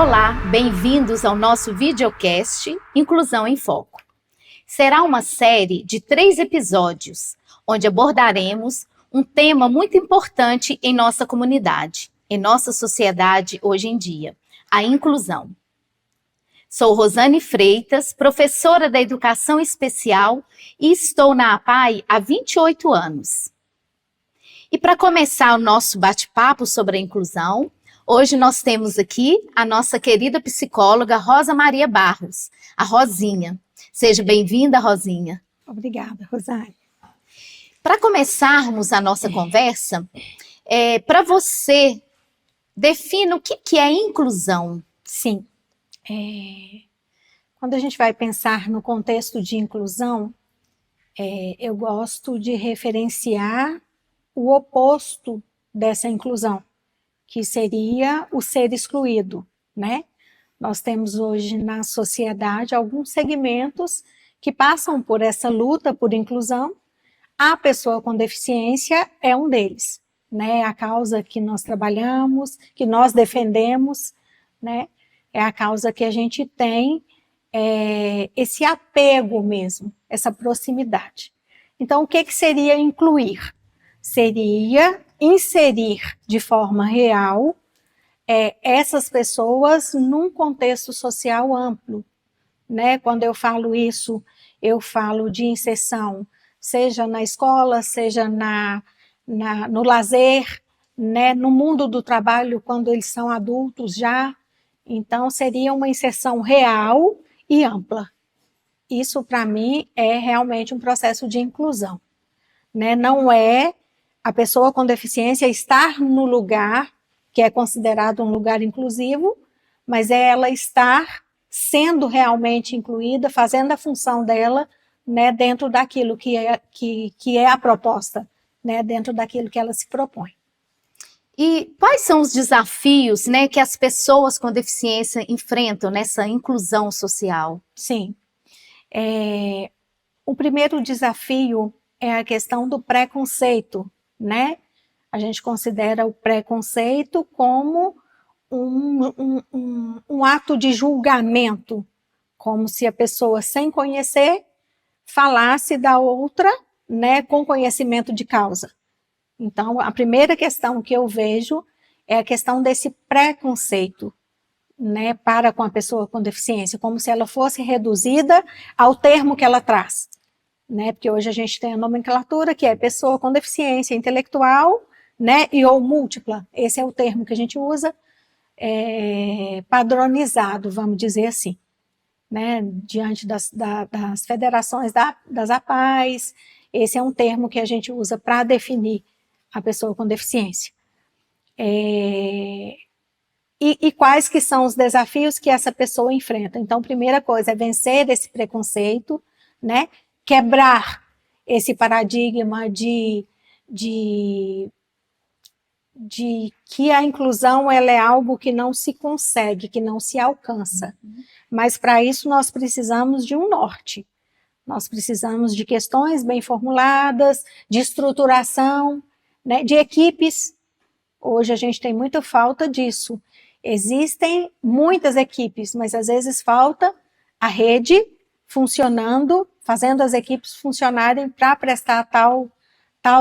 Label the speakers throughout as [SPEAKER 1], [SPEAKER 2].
[SPEAKER 1] Olá, bem-vindos ao nosso videocast Inclusão em Foco. Será uma série de 3 episódios, onde abordaremos um tema muito importante em nossa comunidade, em nossa sociedade hoje em dia, a inclusão. Sou Rosane Freitas, professora da Educação Especial e estou na APAE há 28 anos. E para começar o nosso bate-papo sobre a inclusão, hoje nós temos aqui a nossa querida psicóloga Rosa Maria Barros, a Rosinha. Seja bem-vinda, Rosinha.
[SPEAKER 2] Obrigada, Rosane.
[SPEAKER 1] Para começarmos a nossa conversa, para você, defina o que é inclusão.
[SPEAKER 2] Sim. Quando a gente vai pensar no contexto de inclusão, eu gosto de referenciar o oposto dessa inclusão, que seria o ser excluído, né? Nós temos hoje na sociedade alguns segmentos que passam por essa luta por inclusão. A pessoa com deficiência é um deles, né? A causa que nós trabalhamos, que nós defendemos, né? É a causa que a gente tem esse apego mesmo, essa proximidade. Então, o que seria incluir? Seria inserir de forma real essas pessoas num contexto social amplo, né? Quando eu falo isso, eu falo de inserção, seja na escola, seja no lazer, né? No mundo do trabalho, quando eles são adultos já. Então, seria uma inserção real e ampla. Isso, para mim, é realmente um processo de inclusão, né? Não é a pessoa com deficiência estar no lugar que é considerado um lugar inclusivo, mas é ela estar sendo realmente incluída, fazendo a função dela, né, dentro daquilo que é a proposta, né, dentro daquilo que ela se propõe.
[SPEAKER 1] E quais são os desafios, né, que as pessoas com deficiência enfrentam nessa inclusão social?
[SPEAKER 2] Sim. O primeiro desafio é a questão do preconceito, né? A gente considera o preconceito como um ato de julgamento, como se a pessoa, sem conhecer, falasse da outra, né, com conhecimento de causa. Então, a primeira questão que eu vejo é a questão desse preconceito, né, para com a pessoa com deficiência, como se ela fosse reduzida ao termo que ela traz, né, porque hoje a gente tem a nomenclatura que é pessoa com deficiência intelectual, né, e ou múltipla, esse é o termo que a gente usa, padronizado, vamos dizer assim, né, diante das federações das APAES, esse é um termo que a gente usa para definir a pessoa com deficiência. E quais que são os desafios que essa pessoa enfrenta? Então, primeira coisa é vencer esse preconceito, né? Quebrar esse paradigma de que a inclusão ela é algo que não se consegue, que não se alcança. Mas para isso nós precisamos de um norte. Nós precisamos de questões bem formuladas, de estruturação, né, de equipes. Hoje a gente tem muita falta disso. Existem muitas equipes, mas às vezes falta a rede funcionando, fazendo as equipes funcionarem para prestar tal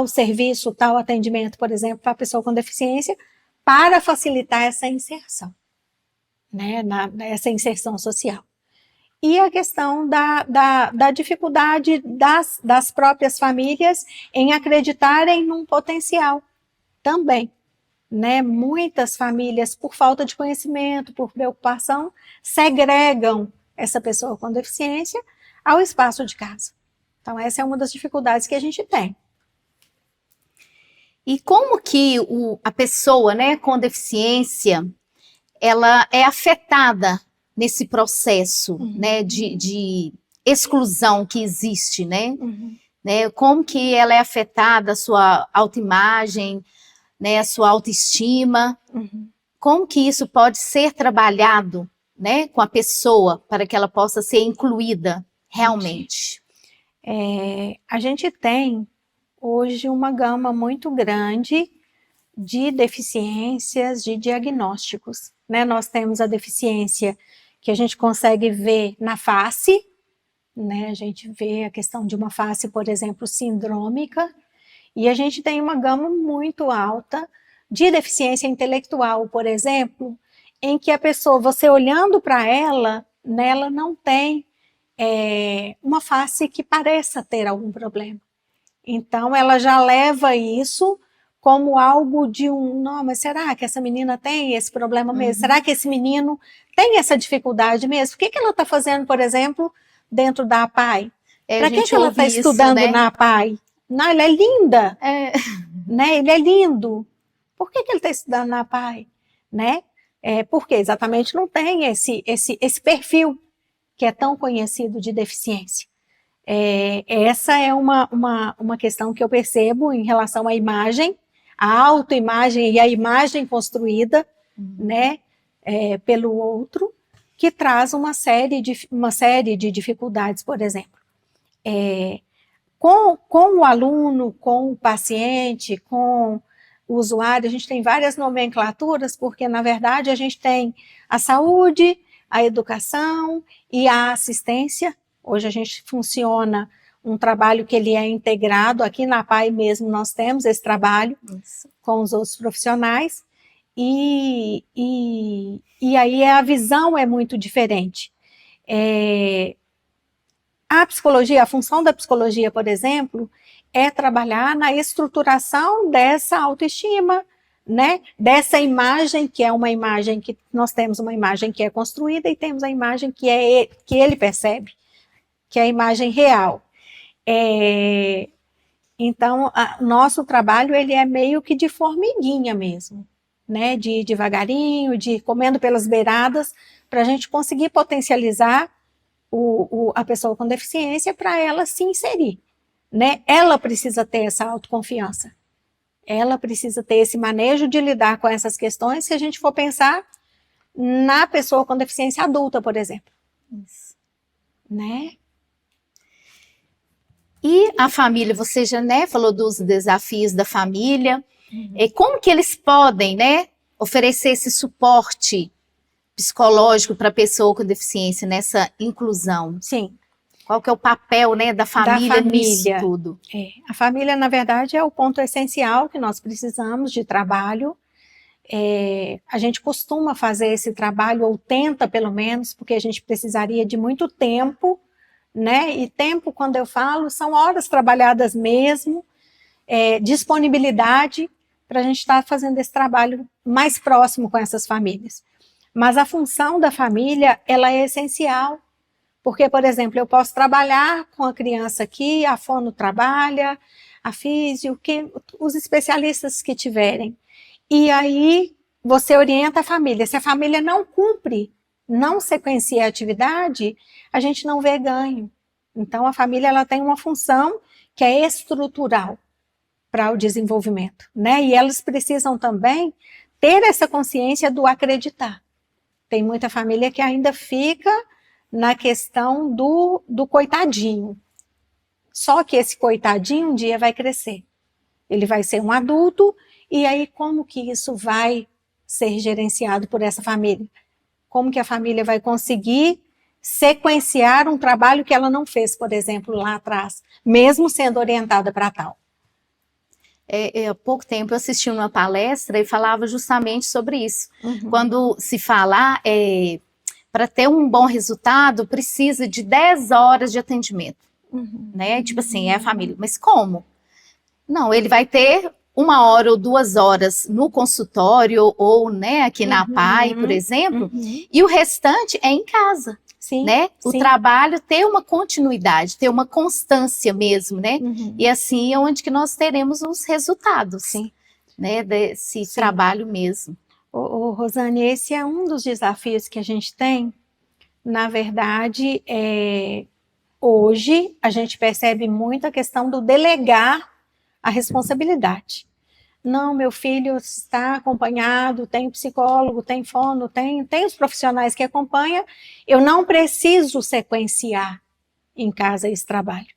[SPEAKER 2] serviço, tal atendimento, por exemplo, para a pessoa com deficiência, para facilitar essa inserção, né, essa inserção social. E a questão da dificuldade das próprias famílias em acreditarem num potencial também. Né? Muitas famílias, por falta de conhecimento, por preocupação, segregam essa pessoa com deficiência ao espaço de casa. Então, essa é uma das dificuldades que a gente tem.
[SPEAKER 1] E como que a pessoa, né, com deficiência, ela é afetada nesse processo, né, de exclusão que existe, né? Né? Como que ela é afetada, a sua autoimagem, né, a sua autoestima, como que isso pode ser trabalhado, né, com a pessoa para que ela possa ser incluída realmente?
[SPEAKER 2] A gente tem hoje uma gama muito grande de deficiências, de diagnósticos, né? Nós temos a deficiência que a gente consegue ver na face, né? A gente vê a questão de uma face, por exemplo, sindrômica, e a gente tem uma gama muito alta de deficiência intelectual, por exemplo, em que a pessoa, você olhando para ela, nela não tem uma face que pareça ter algum problema. Então, ela já leva isso como algo de não, mas será que essa menina tem esse problema mesmo? Será que esse menino tem essa dificuldade mesmo? O que ela está fazendo, por exemplo, dentro da APAE? Para que ela está estudando, né, na APAE? Não, ela é linda, né? Ele é lindo. Por que ele está estudando na APAE? Né? Porque exatamente não tem esse perfil que é tão conhecido de deficiência. Essa é uma questão que eu percebo em relação à imagem, a autoimagem e a imagem construída, né, pelo outro, que traz uma série de dificuldades, por exemplo. Com o aluno, com o paciente, com o usuário, a gente tem várias nomenclaturas, porque, na verdade, a gente tem a saúde, a educação e a assistência. Hoje a gente funciona um trabalho que ele é integrado, aqui na APAE mesmo nós temos esse trabalho com os outros profissionais, e aí a visão é muito diferente. A psicologia, a função da psicologia, por exemplo, é trabalhar na estruturação dessa autoestima, né? Dessa imagem, que é uma imagem que nós temos uma imagem que é construída e temos a imagem que ele percebe, que é a imagem real. Então, nosso trabalho ele é meio que de formiguinha mesmo, né? De ir devagarinho, de ir comendo pelas beiradas, para a gente conseguir potencializar a pessoa com deficiência para ela se inserir, né? Ela precisa ter essa autoconfiança, ela precisa ter esse manejo de lidar com essas questões, se a gente for pensar na pessoa com deficiência adulta, por exemplo. Isso. Né?
[SPEAKER 1] E a família, você já, né, falou dos desafios da família, como que eles podem, né, oferecer esse suporte psicológico para a pessoa com deficiência nessa inclusão?
[SPEAKER 2] Sim.
[SPEAKER 1] Qual que é o papel, né, da família nisso tudo?
[SPEAKER 2] A família, na verdade, é o ponto essencial que nós precisamos de trabalho. A gente costuma fazer esse trabalho, ou tenta pelo menos, porque a gente precisaria de muito tempo, né? E tempo, quando eu falo, são horas trabalhadas mesmo, disponibilidade para a gente estar fazendo esse trabalho mais próximo com essas famílias. Mas a função da família, ela é essencial, porque, por exemplo, eu posso trabalhar com a criança aqui, a fono trabalha, a físio, os especialistas que tiverem. E aí você orienta a família. Se a família não cumpre, não sequencia a atividade, a gente não vê ganho. Então, a família ela tem uma função que é estrutural para o desenvolvimento, né? E elas precisam também ter essa consciência do acreditar. Tem muita família que ainda fica na questão do coitadinho. Só que esse coitadinho um dia vai crescer. Ele vai ser um adulto, e aí como que isso vai ser gerenciado por essa família? Como que a família vai conseguir sequenciar um trabalho que ela não fez, por exemplo, lá atrás, mesmo sendo orientada para tal?
[SPEAKER 1] Há pouco tempo eu assisti uma palestra e falava justamente sobre isso. Quando se fala, para ter um bom resultado, precisa de 10 horas de atendimento. Né? Tipo assim, é a família. Mas como? Não, ele vai ter 1 hora ou 2 horas no consultório ou, né, aqui na APAE, por exemplo, e o restante é em casa.
[SPEAKER 2] Sim,
[SPEAKER 1] né? O trabalho ter uma continuidade, ter uma constância mesmo, né? E assim é onde que nós teremos os resultados, né? Desse trabalho mesmo.
[SPEAKER 2] Rosane, esse é um dos desafios que a gente tem. Na verdade, hoje a gente percebe muito a questão do delegar a responsabilidade. Não, meu filho está acompanhado, tem psicólogo, tem fono, tem os profissionais que acompanham, eu não preciso sequenciar em casa esse trabalho,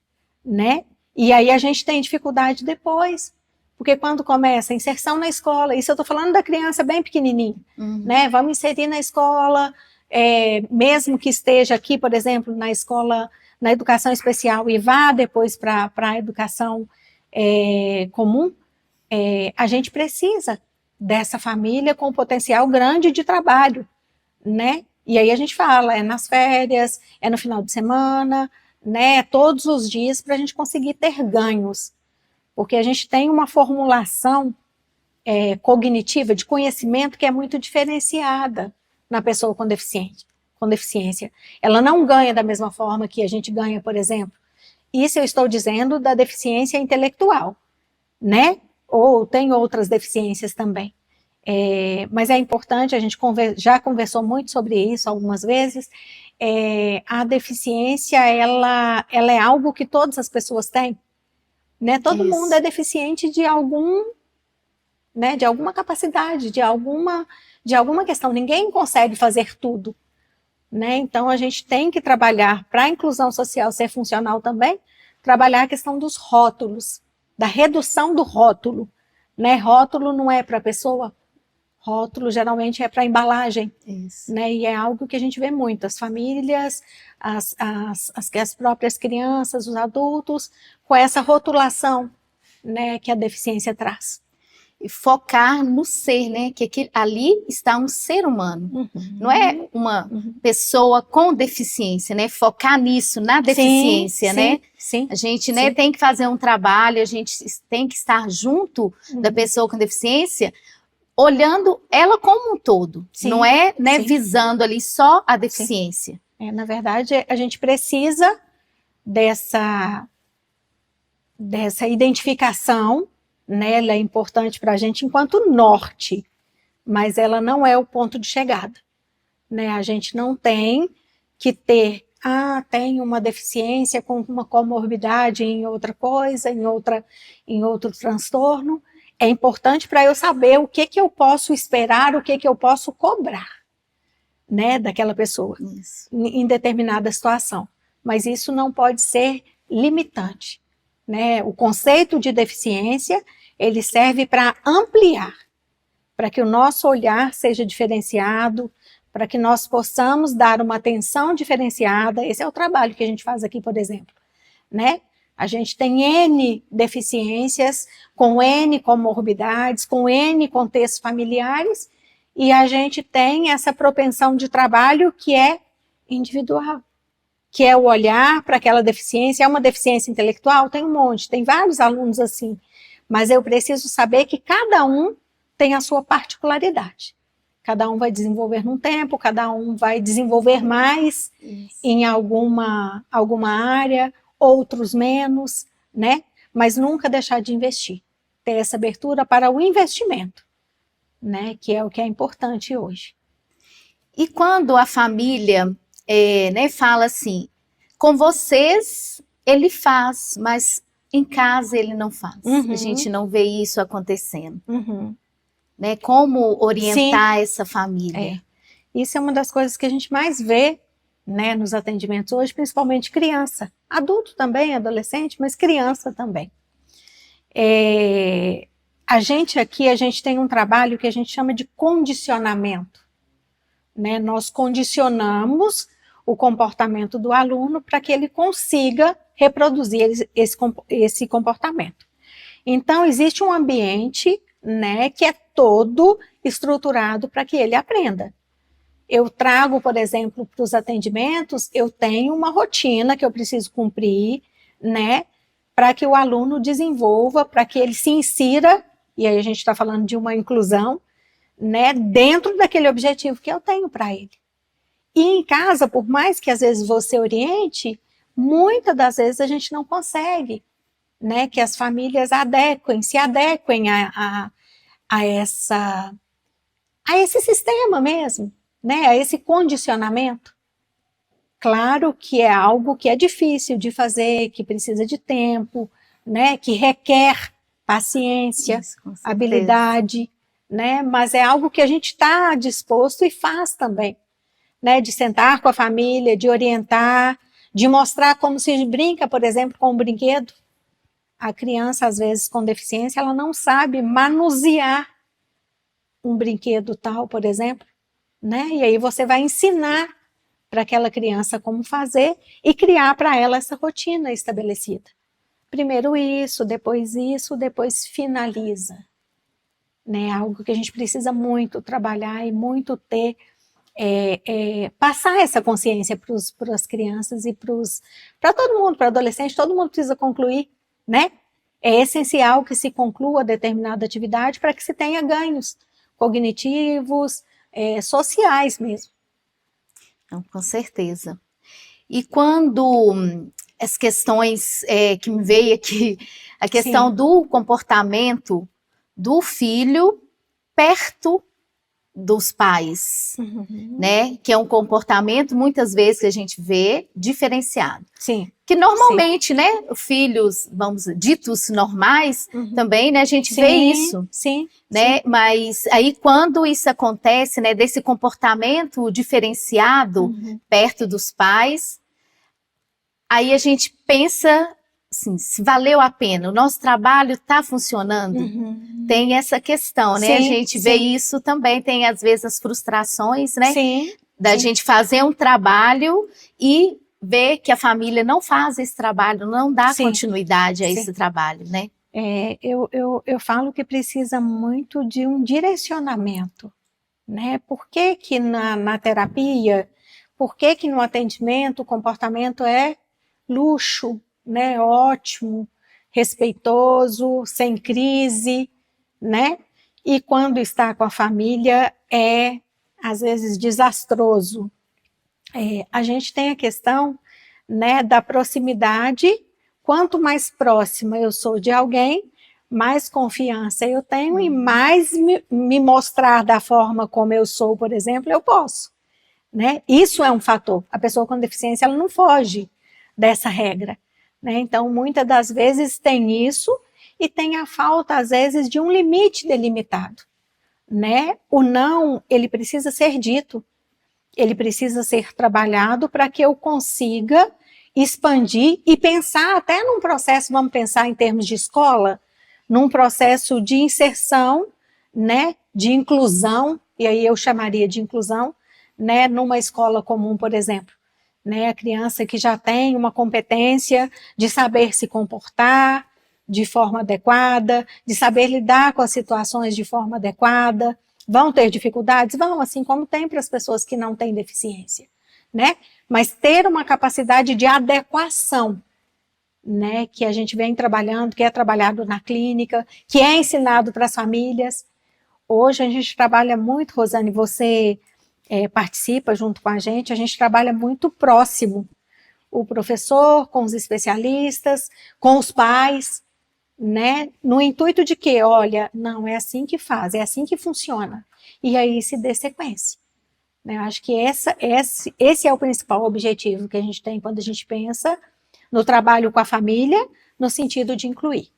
[SPEAKER 2] né? E aí a gente tem dificuldade depois, Porque quando começa a inserção na escola, isso eu estou falando da criança bem pequenininha, né? Vamos inserir na escola, mesmo que esteja aqui, por exemplo, na escola, na educação especial e vá depois para a educação comum, a gente precisa dessa família com potencial grande de trabalho, né? E aí a gente fala, é nas férias, é no final de semana, né? Todos os dias para a gente conseguir ter ganhos. Porque a gente tem uma formulação cognitiva de conhecimento que é muito diferenciada na pessoa com deficiência. Ela não ganha da mesma forma que a gente ganha, por exemplo. Isso eu estou dizendo da deficiência intelectual, né? Ou tem outras deficiências também. Mas é importante, a gente já conversou muito sobre isso algumas vezes, a deficiência, ela é algo que todas as pessoas têm, né? Todo mundo é deficiente de né, de alguma capacidade, de alguma questão. Ninguém consegue fazer tudo, né? Então a gente tem que trabalhar para a inclusão social ser funcional também, trabalhar a questão dos rótulos, da redução do rótulo, né? Rótulo não é para a pessoa, rótulo geralmente é para a embalagem, né? E é algo que a gente vê muito, as famílias, as próprias crianças, os adultos, com essa rotulação, né, que a deficiência traz.
[SPEAKER 1] E focar no ser, né? Que ali está um ser humano, não é uma pessoa com deficiência, né? Focar nisso, na deficiência, né?
[SPEAKER 2] Sim.
[SPEAKER 1] A gente, né, tem que fazer um trabalho, a gente tem que estar junto da pessoa com deficiência, olhando ela como um todo, não é, né, visando ali só a deficiência.
[SPEAKER 2] Na verdade, a gente precisa dessa identificação, né? Ela é importante para a gente enquanto norte, mas ela não é o ponto de chegada, né? A gente não tem que ter, tem uma deficiência com uma comorbidade em outra coisa, em outro transtorno. É importante para eu saber o que eu posso esperar, o que eu posso cobrar, né, daquela pessoa em determinada situação. Mas isso não pode ser limitante, né? O conceito de deficiência, ele serve para ampliar, para que o nosso olhar seja diferenciado, para que nós possamos dar uma atenção diferenciada. Esse é o trabalho que a gente faz aqui, por exemplo, né? A gente tem N deficiências, com N comorbidades, com N contextos familiares, e a gente tem essa propensão de trabalho que é individual, que é o olhar para aquela deficiência. É uma deficiência intelectual? Tem um monte, tem vários alunos assim, mas eu preciso saber que cada um tem a sua particularidade. Cada um vai desenvolver num tempo, cada um vai desenvolver mais em alguma área, outros menos, né? Mas nunca deixar de investir. Ter essa abertura para o investimento, né? Que é o que é importante hoje.
[SPEAKER 1] E quando a família né, fala assim, com vocês ele faz, mas em casa ele não faz. A gente não vê isso acontecendo. Né? Como orientar essa família?
[SPEAKER 2] Isso é uma das coisas que a gente mais vê, né, nos atendimentos hoje, principalmente criança. Adulto também, adolescente, mas criança também. A gente tem um trabalho que a gente chama de condicionamento, né? Nós condicionamos o comportamento do aluno para que ele consiga reproduzir esse comportamento. Então, existe um ambiente, né, que é todo estruturado para que ele aprenda. Eu trago, por exemplo, para os atendimentos, eu tenho uma rotina que eu preciso cumprir, né, para que o aluno desenvolva, para que ele se insira, e aí a gente está falando de uma inclusão, né, dentro daquele objetivo que eu tenho para ele. E em casa, por mais que às vezes você oriente, muitas das vezes a gente não consegue, né, que as famílias se adequem a esse sistema mesmo, né, a esse condicionamento. Claro que é algo que é difícil de fazer, que precisa de tempo, né, que requer paciência, habilidade, né, mas é algo que a gente está disposto e faz também, né, de sentar com a família, de orientar, de mostrar como se brinca, por exemplo, com um brinquedo, a criança, às vezes, com deficiência, ela não sabe manusear um brinquedo tal, por exemplo, né? E aí você vai ensinar para aquela criança como fazer e criar para ela essa rotina estabelecida. Primeiro isso, depois finaliza. Né? Algo que a gente precisa muito trabalhar e muito ter, passar essa consciência para as crianças e para todo mundo, para adolescente, todo mundo precisa concluir, né? É essencial que se conclua determinada atividade para que se tenha ganhos cognitivos, sociais mesmo.
[SPEAKER 1] Não, com certeza. E quando as questões que me veio aqui, a questão do comportamento do filho perto dos pais, né? Que é um comportamento, muitas vezes, que a gente vê diferenciado.
[SPEAKER 2] Sim.
[SPEAKER 1] Que normalmente, né, filhos, ditos normais, também, né, a gente vê isso.
[SPEAKER 2] Sim.
[SPEAKER 1] Né? Mas aí quando isso acontece, né, desse comportamento diferenciado perto dos pais, aí a gente pensa assim, se valeu a pena, o nosso trabalho está funcionando. Tem essa questão, né? A gente vê isso também, tem às vezes as frustrações, né? Da gente fazer um trabalho e ver que a família não faz esse trabalho, não dá continuidade a esse trabalho, né?
[SPEAKER 2] Eu falo que precisa muito de um direcionamento, né? Por que na terapia, por que no atendimento o comportamento é luxo, né? Ótimo, respeitoso, sem crise, né? E quando está com a família é, às vezes, desastroso. A gente tem a questão, né, da proximidade. Quanto mais próxima eu sou de alguém, mais confiança eu tenho e mais me mostrar da forma como eu sou, por exemplo, eu posso. Né? Isso é um fator. A pessoa com deficiência ela não foge dessa regra. Né? Então, muitas das vezes tem isso e tem a falta, às vezes, de um limite delimitado. Né? O não, ele precisa ser dito. Ele precisa ser trabalhado para que eu consiga expandir e pensar até num processo, vamos pensar em termos de escola, num processo de inserção, né, de inclusão, e aí eu chamaria de inclusão, né, numa escola comum, por exemplo, né, a criança que já tem uma competência de saber se comportar de forma adequada, de saber lidar com as situações de forma adequada. Vão ter dificuldades? Vão, assim como tem para as pessoas que não têm deficiência, né? Mas ter uma capacidade de adequação, né? Que a gente vem trabalhando, que é trabalhado na clínica, que é ensinado para as famílias. Hoje a gente trabalha muito, Rosane, você participa junto com a gente trabalha muito próximo. O professor com os especialistas, com os pais, né? No intuito de que, olha, não é assim que faz, é assim que funciona. E aí se dê sequência. Eu acho que esse é o principal objetivo que a gente tem quando a gente pensa no trabalho com a família, no sentido de incluir.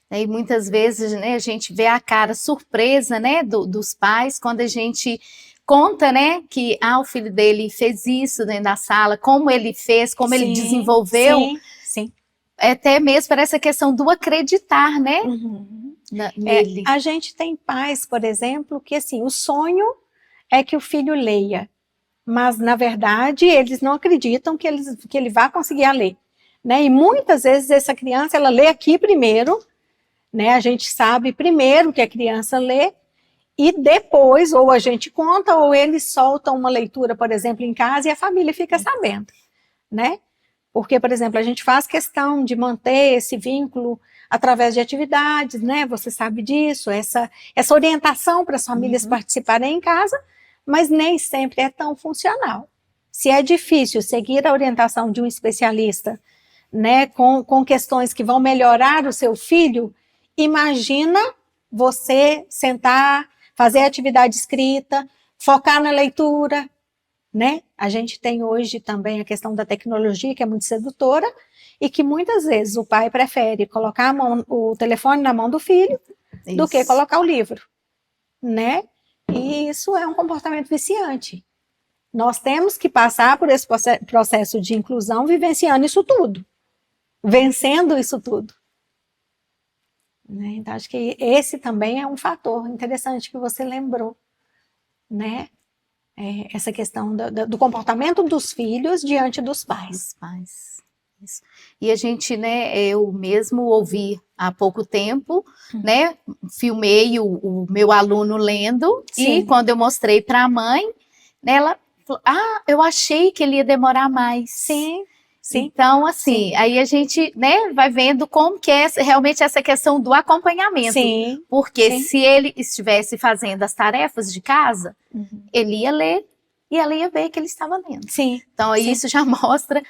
[SPEAKER 1] E muitas vezes, né, a gente vê a cara surpresa, né, dos pais quando a gente conta, né, que o filho dele fez isso dentro da sala, como ele fez, como ele desenvolveu.
[SPEAKER 2] Sim.
[SPEAKER 1] Até mesmo para essa questão do acreditar, né? Nele.
[SPEAKER 2] A gente tem pais, por exemplo, que assim, o sonho é que o filho leia, mas na verdade eles não acreditam que ele vá conseguir ler, né? E muitas vezes essa criança ela lê aqui primeiro, né? A gente sabe primeiro que a criança lê e depois ou a gente conta ou eles soltam uma leitura, por exemplo, em casa e a família fica sabendo, né? Porque, por exemplo, a gente faz questão de manter esse vínculo através de atividades, né? Você sabe disso, essa orientação para as famílias participarem em casa, mas nem sempre é tão funcional. Se é difícil seguir a orientação de um especialista, né, com questões que vão melhorar o seu filho, imagina você sentar, fazer atividade escrita, focar na leitura, né? A gente tem hoje também a questão da tecnologia, que é muito sedutora, e que muitas vezes o pai prefere colocar o telefone na mão do filho do que colocar o livro, né? E isso é um comportamento viciante. Nós temos que passar por esse processo de inclusão vivenciando isso tudo, vencendo isso tudo, né? Então, acho que esse também é um fator interessante que você lembrou, né? Essa questão do comportamento dos filhos diante dos pais.
[SPEAKER 1] Dos pais. Isso. E a gente, né, eu mesmo ouvi há pouco tempo, né, filmei o meu aluno lendo,
[SPEAKER 2] Sim.
[SPEAKER 1] e quando eu mostrei para a mãe, né, ela falou, eu achei que ele ia demorar mais.
[SPEAKER 2] Sim. Sim.
[SPEAKER 1] Então, assim,
[SPEAKER 2] Sim.
[SPEAKER 1] aí a gente, né, vai vendo como que é realmente essa questão do acompanhamento.
[SPEAKER 2] Sim.
[SPEAKER 1] Porque
[SPEAKER 2] Sim.
[SPEAKER 1] se ele estivesse fazendo as tarefas de casa, ele ia ler e ela ia ver que ele estava lendo.
[SPEAKER 2] Sim.
[SPEAKER 1] Então, aí
[SPEAKER 2] Sim.
[SPEAKER 1] isso já mostra.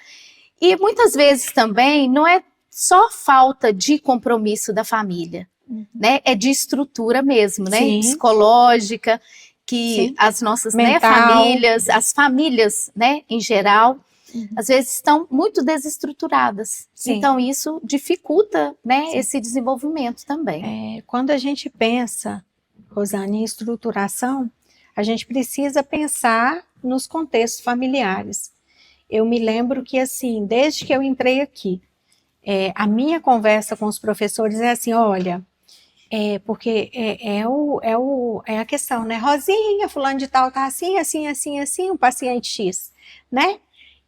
[SPEAKER 1] E muitas vezes também não é só falta de compromisso da família, né? É de estrutura mesmo, né?
[SPEAKER 2] Sim.
[SPEAKER 1] Psicológica, que
[SPEAKER 2] Sim.
[SPEAKER 1] as nossas, né,
[SPEAKER 2] Mental.
[SPEAKER 1] famílias, as famílias, né, em geral, às vezes estão muito desestruturadas.
[SPEAKER 2] Sim.
[SPEAKER 1] Então isso dificulta, né, esse desenvolvimento também.
[SPEAKER 2] Quando a gente pensa, Rosane, em estruturação, a gente precisa pensar nos contextos familiares. Eu me lembro que, assim, desde que eu entrei aqui, a minha conversa com os professores é assim, olha, porque é a questão, né? Rosinha, fulano de tal tá assim, assim, assim, assim, um paciente X, né?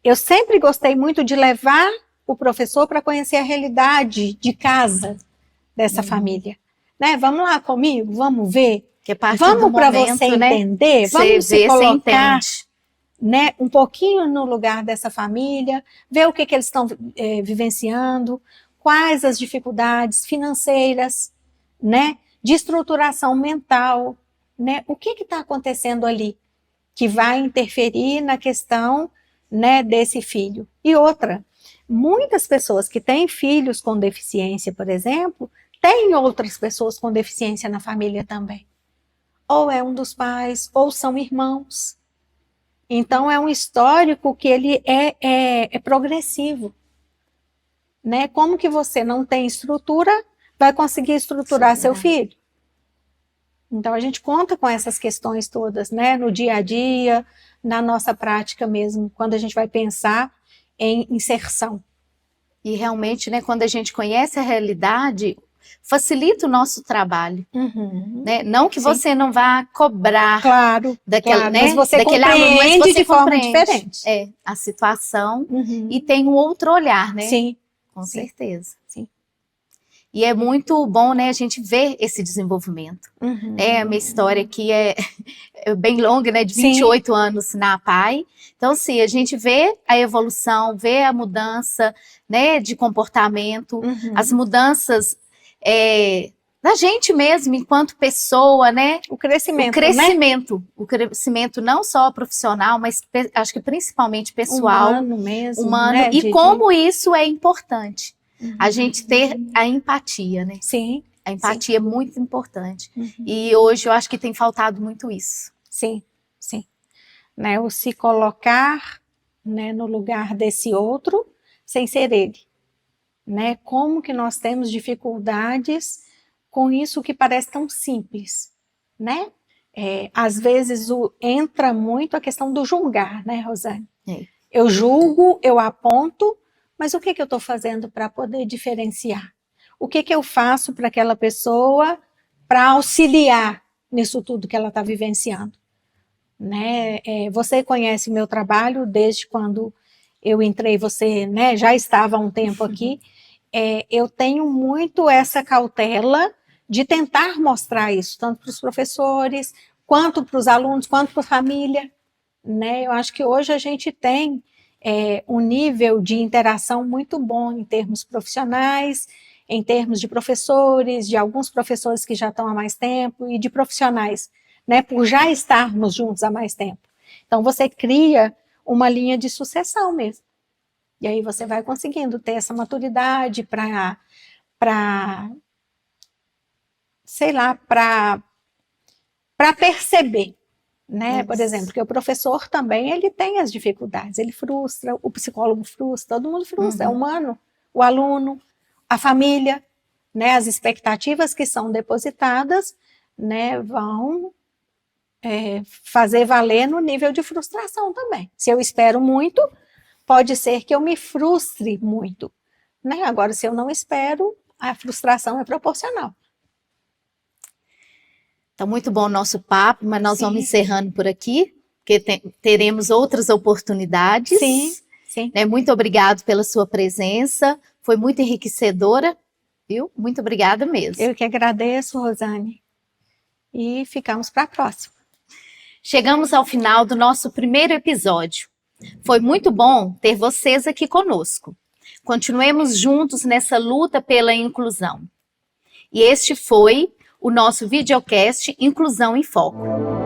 [SPEAKER 2] Eu sempre gostei muito de levar o professor para conhecer a realidade de casa dessa família, né? Vamos lá comigo, vamos ver,
[SPEAKER 1] Que é parte
[SPEAKER 2] vamos para você entender,
[SPEAKER 1] né?
[SPEAKER 2] vamos se colocar,
[SPEAKER 1] entende.
[SPEAKER 2] né, um pouquinho no lugar dessa família, ver o que eles estão vivenciando, quais as dificuldades financeiras, né, de estruturação mental, né, o que está acontecendo ali que vai interferir na questão, né, desse filho. E outra, muitas pessoas que têm filhos com deficiência, por exemplo, têm outras pessoas com deficiência na família também. Ou é um dos pais, ou são irmãos. Então, é um histórico que ele é progressivo. Né? Como que você não tem estrutura, vai conseguir estruturar seu filho? Então, a gente conta com essas questões todas, né? No dia a dia, na nossa prática mesmo, quando a gente vai pensar em inserção.
[SPEAKER 1] E realmente, né, quando a gente conhece a realidade, facilita o nosso trabalho. Né? Não que você não vá cobrar daquele, né,
[SPEAKER 2] mas você
[SPEAKER 1] daquele aluno, mas você
[SPEAKER 2] de forma diferente.
[SPEAKER 1] A situação e tem um outro olhar, né?
[SPEAKER 2] Sim.
[SPEAKER 1] Com certeza.
[SPEAKER 2] Sim.
[SPEAKER 1] E é muito bom, né, a gente ver esse desenvolvimento. A minha história aqui é bem longa, né, de 28 anos na APAE. Então, assim, a gente vê a evolução, vê a mudança, né, de comportamento, as mudanças da gente mesmo, enquanto pessoa, né?
[SPEAKER 2] O crescimento, né?
[SPEAKER 1] O crescimento não só profissional, mas acho que principalmente pessoal.
[SPEAKER 2] Humano mesmo,
[SPEAKER 1] humano,
[SPEAKER 2] né?
[SPEAKER 1] E como isso é importante. A gente ter a empatia, né?
[SPEAKER 2] Sim.
[SPEAKER 1] A empatia é muito importante. E hoje eu acho que tem faltado muito isso.
[SPEAKER 2] Sim, sim. Né? O se colocar, né, no lugar desse outro, sem ser ele. Né? Como que nós temos dificuldades com isso que parece tão simples, né? Às vezes entra muito a questão do julgar, né, Rosane? Eu julgo, eu aponto, mas o que eu estou fazendo para poder diferenciar? O que eu faço para aquela pessoa para auxiliar nisso tudo que ela está vivenciando? Né? Você conhece meu trabalho desde quando eu entrei, você, né, já estava há um tempo aqui. Eu tenho muito essa cautela de tentar mostrar isso, tanto para os professores, quanto para os alunos, quanto para a família. Né? Eu acho que hoje a gente tem um nível de interação muito bom em termos profissionais, em termos de professores, de alguns professores que já estão há mais tempo, e de profissionais, né? Por já estarmos juntos há mais tempo. Então, você cria uma linha de sucessão mesmo. E aí você vai conseguindo ter essa maturidade para sei lá, para perceber, né? Por exemplo, que o professor também, ele tem as dificuldades, ele frustra, o psicólogo frustra, todo mundo frustra, é humano, o aluno, a família, né? As expectativas que são depositadas, né, vão fazer valer no nível de frustração também. Se eu espero muito, pode ser que eu me frustre muito, né? Agora, se eu não espero, a frustração é proporcional.
[SPEAKER 1] Tá muito bom o nosso papo, mas nós
[SPEAKER 2] Sim.
[SPEAKER 1] vamos encerrando por aqui, porque teremos outras oportunidades.
[SPEAKER 2] Sim, sim.
[SPEAKER 1] Né? Muito obrigado pela sua presença, foi muito enriquecedora, viu? Muito obrigada mesmo.
[SPEAKER 2] Eu que agradeço, Rosane. E ficamos para a próxima.
[SPEAKER 1] Chegamos ao final do nosso primeiro episódio. Foi muito bom ter vocês aqui conosco. Continuemos juntos nessa luta pela inclusão. E este foi o nosso videocast Inclusão em Foco.